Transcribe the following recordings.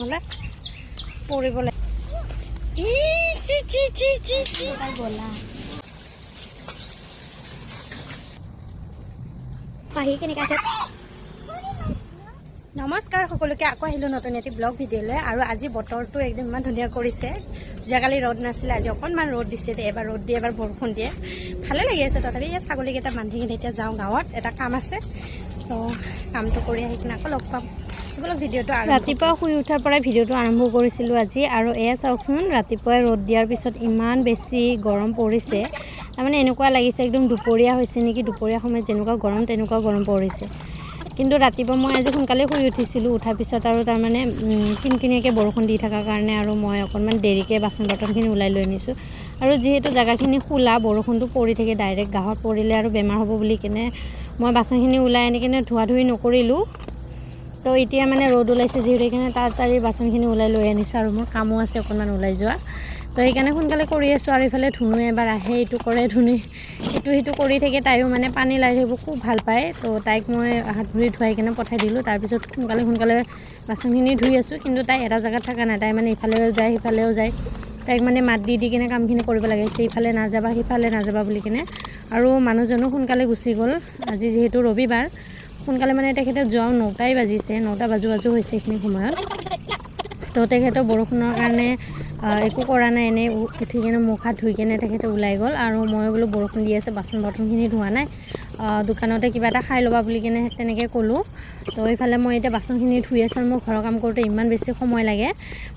পৰিবলৈ পাহি কেনেকৈ আছে নমস্কাৰ সকলোকে আকৌ আহিলোঁ নতুন এটি ব্লগ ভিডিঅ'লৈ আৰু আজি বতৰটো একদম ইমান ধুনীয়া কৰিছে যোৱাকালি ৰ'দ নাছিলে আজি অকণমান ৰ'দ দিছে এবাৰ ৰ'দ দিয়ে এবাৰ বৰষুণ দিয়ে ভালে লাগি আছে তথাপি এই ছাগলীকেইটা বান্ধি কিনে এতিয়া যাওঁ গাঁৱত এটা কাম আছে তো কামটো কৰি আহি কিনে আকৌ লগ পাম ভিডিঅ'টো ৰাতিপুৱা শুই উঠাৰ পৰাই ভিডিঅ'টো আৰম্ভ কৰিছিলোঁ আজি আৰু এয়া চাওকচোন ৰাতিপুৱাই ৰ'দ দিয়াৰ পিছত ইমান বেছি গৰম পৰিছে তাৰমানে এনেকুৱা লাগিছে একদম দুপৰীয়া হৈছে নেকি দুপৰীয়া সময়ত যেনেকুৱা গৰম তেনেকুৱা গৰম পৰিছে কিন্তু ৰাতিপুৱা মই আজি সোনকালে শুই উঠিছিলোঁ উঠাৰ পিছত আৰু তাৰমানে কিনকিনীয়াকৈ বৰষুণ দি থকাৰ কাৰণে আৰু মই অকণমান দেৰিকৈ বাচন বৰ্তনখিনি ওলাই লৈ আনিছোঁ আৰু যিহেতু জেগাখিনি খোলা বৰষুণটো পৰি থাকে ডাইৰেক্ট গাঁৱত পৰিলে আৰু বেমাৰ হ'ব বুলি কিনে মই বাচনখিনি ওলাই আনি কিনে ধোৱা ধুই নকৰিলোঁ তো এতিয়া মানে ৰ'দ ওলাইছে যিহেতু সেইকাৰণে তাড়াতাড়ি বাচনখিনি ওলাই লৈ আনিছোঁ আৰু মোৰ কামো আছে অকণমান ওলাই যোৱা তো সেইকাৰণে সোনকালে কৰি আছোঁ আৰু ইফালে ধুনু এবাৰ আহে এইটো কৰে ধুনু সিটো কৰি থাকে তাইও মানে পানী লাই থাকিব খুব ভাল পায় তো তাইক মই হাত ভৰি ধুৱাই কিনে পঠাই দিলোঁ তাৰপিছত সোনকালে বাচনখিনি ধুই আছোঁ কিন্তু তাই এটা জেগাত থকা নাই তাই মানে ইফালেও যায় সিফালেও যায় তাইক মানে মাত দি কিনে কামখিনি কৰিব লাগে ইফালে নাযাবা সিফালে নাযাবা বুলি কিনে আৰু মানুহজনো সোনকালে গুচি গ'ল আজি যিহেতু ৰবিবাৰ সোনকালে মানে তেখেতে যোৱাও 9টাই বাজিছে 9টা বাজু হৈছে এইখিনি সময়ত তো তেখেতৰ বৰষুণৰ কাৰণে একো কৰা নাই এনেই উঠি কিনে মুখ হাত ধুই কিনে তেখেতে ওলাই গ'ল আৰু মই বোলো বৰষুণ দি আছে বাচন বৰ্তনখিনি ধোৱা নাই দোকানতে কিবা এটা খাই ল'বা বুলি কিনে তেনেকৈ ক'লোঁ তো এইফালে মই এতিয়া বাচনখিনি ধুই আছোঁ আৰু মোৰ ঘৰৰ কাম কৰোঁতে ইমান বেছি সময় লাগে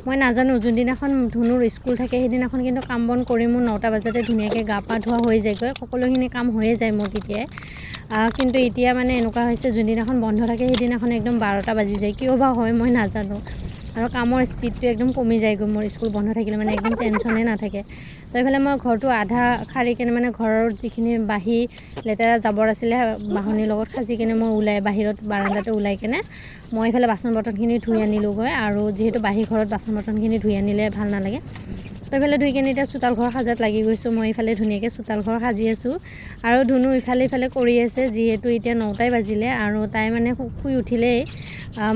মই নাজানো যোনদিনাখন ধুনুৰ স্কুল থাকে সেইদিনাখন কিন্তু কাম বন কৰি মোৰ 9টা বজাতে ধুনীয়াকৈ গা পা ধোৱা হৈ যায়গৈ সকলোখিনি কাম হৈয়ে যায় মোৰ তেতিয়াই কিন্তু এতিয়া মানে এনেকুৱা হৈছে যোনদিনাখন বন্ধ থাকে সেইদিনাখন একদম 12টা বাজি যায় কিয় বা হয় মই নাজানো আৰু কামৰ স্পীডটো একদম কমি যায়গৈ মোৰ স্কুল বন্ধ থাকিলে মানে একদম টেনশ্যনেই নাথাকে তো এইফালে মই ঘৰটো আধা সাৰি কিনে মানে ঘৰৰ যিখিনি বাহি লেতেৰা জাবৰ আছিলে বাহনিৰ লগত সাজি কিনে মই ওলাই বাহিৰত বাৰাণ্ডাতে ওলাই কিনে মই এইফালে বাচন বৰ্তনখিনি ধুই আনিলোঁগৈ আৰু যিহেতু বাহি ঘৰত বাচন বৰ্তনখিনি ধুই আনিলে ভাল নালাগে তো এইফালে ধুই কিনে এতিয়া চোতাল ঘৰ সাজাত লাগি গৈছোঁ মই এইফালে ধুনীয়াকৈ চোতাল ঘৰ সাজি আছোঁ আৰু ধুনু ইফালে কৰি আছে যিহেতু এতিয়া 9টাই বাজিলে আৰু তাই মানে শুই উঠিলেই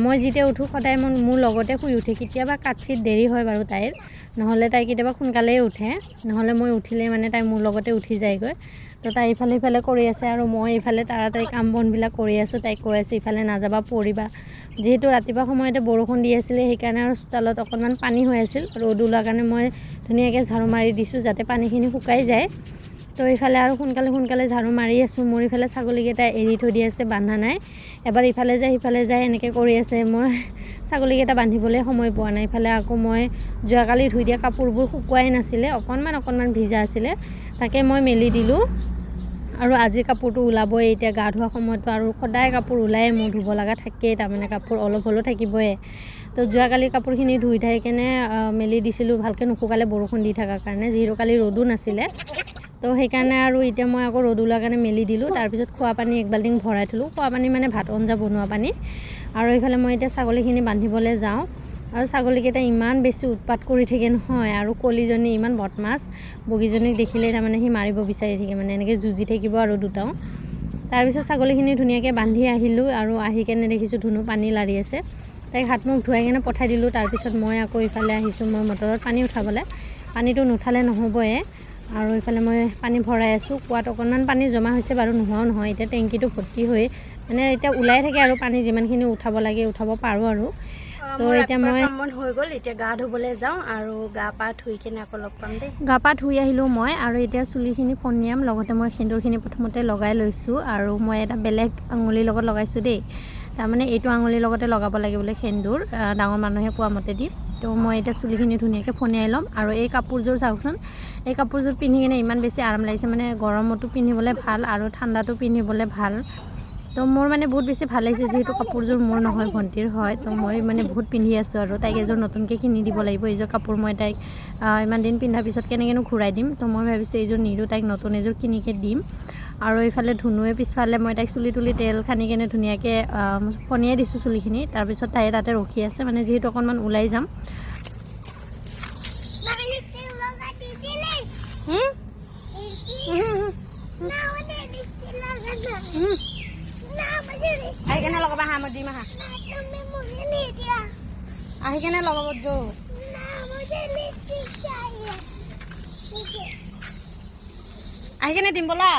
মই যেতিয়া উঠোঁ সদায় মোৰ লগতে শুই উঠে কেতিয়াবা কাটচিত দেৰি হয় বাৰু তাইৰ নহ'লে তাই কেতিয়াবা সোনকালেই উঠে নহ'লে মই উঠিলেই মানে তাই মোৰ লগতে উঠি যায়গৈ তো তাই ইফালে কৰি আছে আৰু মই ইফালে তাড়াতাড়ি কাম বনবিলাক কৰি আছোঁ তাইক কৈ আছোঁ ইফালে নাযাবা পৰিবা যিহেতু ৰাতিপুৱা সময়তে বৰষুণ দি আছিলে সেইকাৰণে আৰু চোতালত অকণমান পানী হৈ আছিল ৰ'দ ওলোৱাৰ কাৰণে মই ধুনীয়াকৈ ঝাৰু মাৰি দিছোঁ যাতে পানীখিনি শুকাই যায় তো এইফালে আৰু সোনকালে ঝাৰু মাৰি আছোঁ মোৰ ইফালে ছাগলীকেইটা এৰি থৈ দি আছে বান্ধা নাই এবাৰ ইফালে যায় সিফালে যায় এনেকৈ কৰি আছে মই ছাগলীকেইটা বান্ধিবলৈ সময় পোৱা নাই ইফালে আকৌ মই যোৱাকালি ধুই দিয়া কাপোৰবোৰ শুকুৱাই নাছিলে অকণমান ভিজা আছিলে তাকে মই মেলি দিলোঁ আৰু আজি কাপোৰটো ওলাবই এতিয়া গা ধোৱা সময়তো আৰু সদায় কাপোৰ ওলাই মোৰ ধুব লগা থাকেই তাৰমানে কাপোৰ অলপ হ'লেও থাকিবই তো যোৱাকালি কাপোৰখিনি ধুই থাকি কেনে মেলি দিছিলোঁ ভালকৈ নুশুকালে বৰষুণ দি থকাৰ কাৰণে যিহেতু কালি ৰ'দো নাছিলে তো সেইকাৰণে আৰু এতিয়া মই আকৌ ৰ'দ ওলোৱাৰ কাৰণে মেলি দিলোঁ তাৰপিছত খোৱা পানী এক বাল্টিং ভৰাই থলোঁ খোৱা পানী মানে ভাত আঞ্জা বনোৱা পানী আৰু এইফালে মই এতিয়া ছাগলীখিনি বান্ধিবলৈ যাওঁ আৰু ছাগলীকেইটা ইমান বেছি উৎপাত কৰি থাকে নহয় আৰু কলিজনী ইমান বদমাছ বগীজনীক দেখিলেই তাৰমানে সি মাৰিব বিচাৰি থাকে মানে এনেকৈ যুঁজি থাকিব আৰু দুটাও তাৰপিছত ছাগলীখিনি ধুনীয়াকৈ বান্ধি আহিলোঁ আৰু আহি কেনে দেখিছোঁ ধুনু পানী লাৰি আছে তাইক হাত মুখ ধুৱাই কিনে পঠাই দিলোঁ তাৰপিছত মই আকৌ ইফালে আহিছোঁ মই মটৰত পানী উঠাবলৈ পানীটো নুঠালে নহ'বই আৰু এইফালে মই পানী ভৰাই আছোঁ কুৱাত অকণমান পানী জমা হৈছে বাৰু নোহোৱাও নহয় এতিয়া টেংকিটো ভৰ্তি হৈ মানে এতিয়া ওলাই থাকে আৰু পানী যিমানখিনি উঠাব লাগে উঠাব পাৰোঁ আৰু তো এতিয়া মই কাম হৈ গ'ল এতিয়া গা ধুবলৈ যাওঁ আৰু গা পা ধুই কিনে আকৌ লগ পাম দেই গা পা ধুই আহিলোঁ মই আৰু এতিয়া চুলিখিনি ফনিয়াম লগতে মই সেন্দুৰখিনি প্ৰথমতে লগাই লৈছোঁ আৰু মই এটা বেলেগ আঙুলিৰ লগত লগাইছোঁ দেই তাৰমানে এইটো আঙুলিৰ লগতে লগাব লাগে বোলে সেন্দুৰ ডাঙৰ মানুহে কোৱা মতে দি তো মই এতিয়া চুলিখিনি ধুনীয়াকৈ ফনিয়াই ল'ম আৰু এই কাপোৰযোৰ চাওকচোন এই কাপোৰযোৰ পিন্ধি কিনে ইমান বেছি আৰাম লাগিছে মানে গৰমতো পিন্ধিবলৈ ভাল আৰু ঠাণ্ডাতো পিন্ধিবলৈ ভাল তো মোৰ মানে বহুত বেছি ভাল লাগিছে যিহেতু কাপোৰযোৰ মোৰ নহয় ভণ্টিৰ হয় তো মই মানে বহুত পিন্ধি আছোঁ আৰু তাইক এযোৰ নতুনকৈ কিনি দিব লাগিব এইযোৰ কাপোৰ মই তাইক ইমান দিন পিন্ধাৰ পিছত কেনেকৈনো ঘূৰাই দিম তো মই ভাবিছোঁ এইযোৰ নিদিওঁ তাইক নতুন এযোৰ কিনিকৈ দিম আৰু এইফালে ধুনুৱে পিছফালে মই তাইক চুলি তুলি তেল সানি কেনে ধুনীয়াকৈ ফনিয়াই দিছোঁ চুলিখিনি তাৰপিছত তাই তাতে ৰখি আছে মানে যিহেতু অকণমান ওলাই যাম আহি কেনে লগাবা হাঁহ মই দিম আহা আহি কেনে লগাব যো আহি কেনে দিম বলা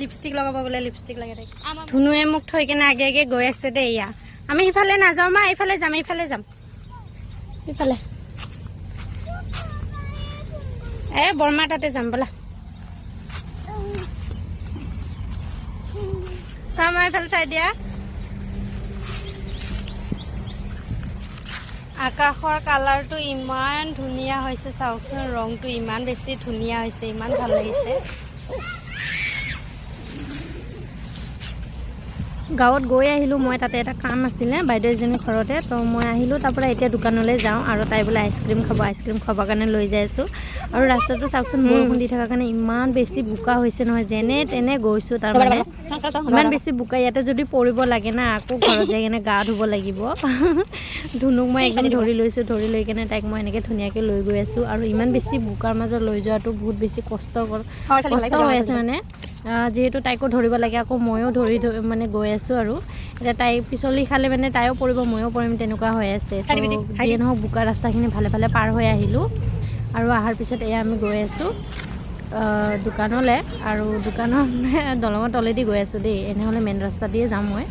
লিপষ্টিক লগাব বোলে লিপষ্টিক লাগে তাইক ধুনুৱে মোক থৈ কেনে আগে আগে গৈ আছে দে ইয়া আমি সিফালে নাযাওঁ মা এইফালে যাম ইফালে বৰমা তাতে যাম বলা চাওঁ মা এইফালে চাই দিয়া আকাশৰ কালাৰটো ইমান ধুনীয়া হৈছে চাওকচোন ৰংটো ইমান বেছি ধুনীয়া হৈছে ইমান ভাল লাগিছে গাঁৱত গৈ আহিলোঁ মই তাতে এটা কাম আছিলে বাইদেউ এজনী ঘৰতে তো মই আহিলোঁ তাৰপৰা এতিয়া দোকানলৈ যাওঁ আৰু তাই বোলে আইচক্ৰীম খাবৰ কাৰণে লৈ যাই আছোঁ আৰু ৰাস্তাটো চাওকচোন বৰষুণ দি থকাৰ কাৰণে ইমান বেছি বোকা হৈছে নহয় যেনে তেনে গৈছোঁ তাৰমানে ইমান বেছি বোকা ইয়াতে যদি পৰিব লাগে না আকৌ ঘৰত যাই কেনে গা ধুব লাগিব ধুনুক মই একদম ধৰি লৈ কেনে তাইক মই এনেকৈ ধুনীয়াকৈ লৈ গৈ আছোঁ আৰু ইমান বেছি বোকাৰ মাজত লৈ যোৱাটো বহুত বেছি কষ্ট হৈ আছে মানে যিহেতু তাইকো ধৰিব লাগে আকৌ ময়ো ধৰি মানে গৈ আছোঁ আৰু এতিয়া তাই পিছলি খালে মানে তাইও পৰিব ময়ো পৰিম তেনেকুৱা হৈ আছে যিয়ে নহওক বোকা ৰাস্তাখিনি ভালে ভালে পাৰ হৈ আহিলোঁ আৰু অহাৰ পিছত এয়া আমি গৈ আছোঁ দোকানলৈ আৰু দোকানৰ দলঙৰ তলেদি গৈ আছোঁ দেই এনেহ'লে মেইন ৰাস্তা দিয়ে যাম মই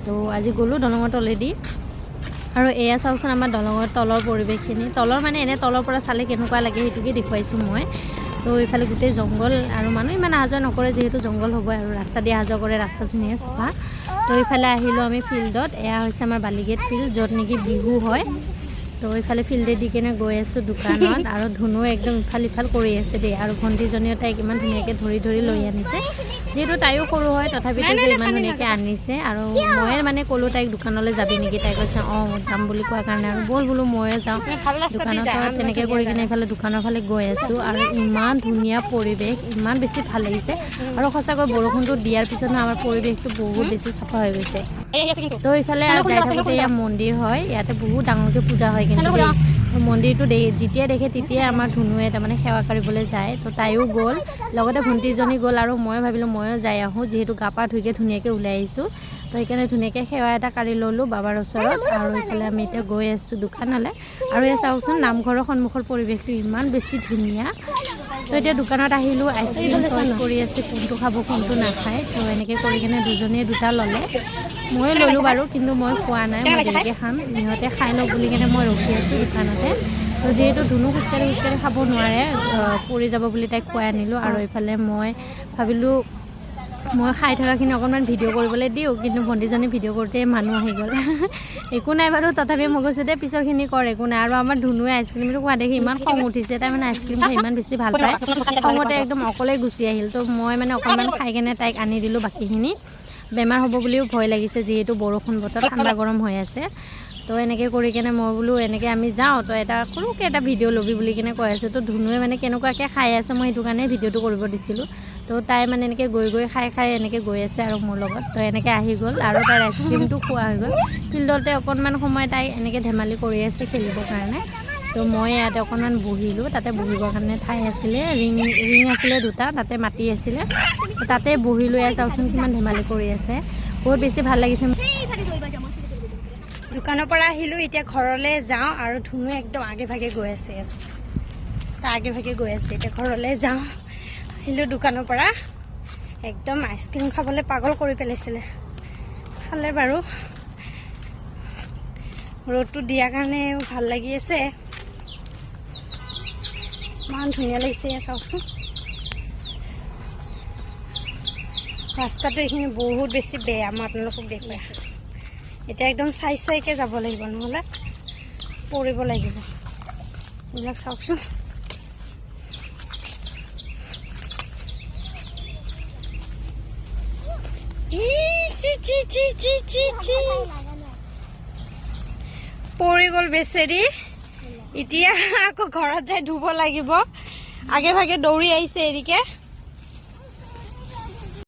তো আজি গ'লোঁ দলঙৰ তলেদি আৰু এয়া চাওকচোন আমাৰ দলঙৰ তলৰ পৰিৱেশখিনি তলৰ মানে এনে তলৰ পৰা চালে কেনেকুৱা লাগে সেইটোকে দেখুৱাইছোঁ মই তো এইফালে গোটেই জংঘল আৰু মানুহ ইমান অহা যোৱা নকৰে যিহেতু জংঘল হ'ব আৰু ৰাস্তা দি অহা যোৱা কৰে ৰাস্তা ধুনীয়া চাফা তো এইফালে আহিলোঁ আমি ফিল্ডত এয়া হৈছে আমাৰ বালিগেট ফিল্ড য'ত নেকি বিহু হয় তো এইফালে ফিল্ডে দি কেনে গৈ আছোঁ দোকানত আৰু ধুনু একদম ইফাল কৰি আছে দেই আৰু ভণ্টিজনীও তাইক ইমান ধুনীয়াকৈ ধৰি লৈ আনিছে যিহেতু তাইও সৰু হয় তথাপিতো যে ইমান ধুনীয়াকৈ আনিছে আৰু মই মানে ক'লোঁ তাইক দোকানলৈ যাবি নেকি তাই কৈছে অঁ যাম বুলি কোৱাৰ কাৰণে আৰু ব'ল বোলো ময়ো যাওঁ দোকানত তেনেকৈ কৰি কিনে এইফালে দোকানৰ ফালে গৈ আছোঁ আৰু ইমান ধুনীয়া পৰিৱেশ ইমান বেছি ভাল লাগিছে আৰু সঁচাকৈ বৰষুণটো দিয়াৰ পিছত আমাৰ পৰিৱেশটো বহুত বেছি চাফা হৈ গৈছে তো এইফালে যাই থাকোঁতে এয়া মন্দিৰ হয় ইয়াতে বহুত ডাঙৰকৈ পূজা হয় কিন্তু মন্দিৰটো যেতিয়া দেখে তেতিয়াই আমাৰ ধুনুৱে তাৰমানে সেৱা কৰিবলৈ যায় তো তাইও গ'ল লগতে ভণ্টিজনী গ'ল আৰু মই ভাবিলোঁ ময়ো যাই আহোঁ যিহেতু গা পা ধুইকৈ ধুনীয়াকৈ ওলাই আহিছোঁ তো সেইকাৰণে ধুনীয়াকৈ সেৱা এটা কাঢ়ি ল'লোঁ বাবাৰ ওচৰত আৰু এইফালে আমি এতিয়া গৈ আছোঁ দোকানলৈ আৰু এয়া চাওকচোন নামঘৰৰ সন্মুখৰ পৰিৱেশটো ইমান বেছি ধুনীয়া তো এতিয়া দোকানত আহিলোঁ আইচক্ৰীম চইচ কৰি আছে কোনটো খাব কোনটো নাখায় তো এনেকৈ কৰি কিনে দুজনীয়ে দুটা ল'লে মই ল'লোঁ বাৰু কিন্তু মই খোৱা নাই মই দেৰিকৈ খাম সিহঁতে খাই লওক বুলি কিনে মই ৰখি আছোঁ দোকানতে তো যিহেতু ধুনু খোজকাঢ়ি খাব নোৱাৰে পৰি যাব বুলি তাইক খুৱাই আনিলোঁ আৰু এইফালে মই ভাবিলোঁ মই খাই থকাখিনি অকণমান ভিডিঅ' কৰিবলৈ দিওঁ কিন্তু ভণ্টিজনী ভিডিঅ' কৰোঁতে মানুহ আহি গ'ল একো নাই বাৰু তথাপি মই কৈছোঁ দে পিছৰখিনি কৰ একো নাই আৰু আমাৰ ধুনুৱে আইচক্ৰীমটো খোৱা দেখি ইমান খং উঠিছে তাই মানে আইচক্ৰীম খাই ইমান বেছি ভাল পায় খঙতে একদম অকলে গুচি আহিল তো মই মানে অকণমান খাই কেনে তাইক আনি দিলোঁ বাকীখিনি বেমাৰ হ'ব বুলিও ভয় লাগিছে যিহেতু বৰষুণ বতৰ ঠাণ্ডা গৰম হৈ আছে তো এনেকৈ কৰি কেনে মই বোলো এনেকৈ আমি যাওঁ তো এটা সৰুকৈ এটা ভিডিঅ' ল'বি বুলি কিনে কৈ আছোঁ তো ধুনুৱে মানে কেনেকুৱাকৈ খাই আছে মই সেইটো কাৰণে ভিডিঅ'টো কৰিব দিছিলোঁ তো তাই মানে এনেকৈ গৈ খাই এনেকৈ গৈ আছে আৰু মোৰ লগত তো এনেকৈ আহি গ'ল আৰু তাইৰ আইচক্ৰীমটো খোৱা হৈ গ'ল ফিল্ডতে অকণমান সময় তাই এনেকৈ ধেমালি কৰি আছে খেলিবৰ কাৰণে তো মই ইয়াতে অকণমান বহিলোঁ তাতে বহিবৰ কাৰণে ঠাই আছিলে ৰিং আছিলে দুটা তাতে মাটি আছিলে তাতে বহিলোঁ এয়া চাওকচোন কিমান ধেমালি কৰি আছে বহুত বেছি ভাল লাগিছে দোকানৰ পৰা আহিলোঁ এতিয়া ঘৰলৈ যাওঁ আৰু ধুনু একদম আগে ভাগে গৈ আছে আগে ভাগে গৈ আছে এতিয়া ঘৰলৈ যাওঁ আহিলোঁ দোকানৰ পৰা একদম আইচক্ৰীম খাবলৈ পাগল কৰি পেলাইছিলে খালে বাৰু ৰ'দটো দিয়াৰ কাৰণে ভাল লাগি আছে ইমান ধুনীয়া লাগিছে চাওকচোন ৰাস্তাটো এইখিনি বহুত বেছি বেয়া মই আপোনালোকক দেখুৱাই এতিয়া একদম চাইকৈ যাব লাগিব নহ'লে পৰিব লাগিব এইবিলাক চাওকচোন পৰি গ'ল বেচেৰি এতিয়া আকৌ ঘৰত যাই ধুব লাগিব আগে ভাগে দৌৰি আহিছে এৰিকে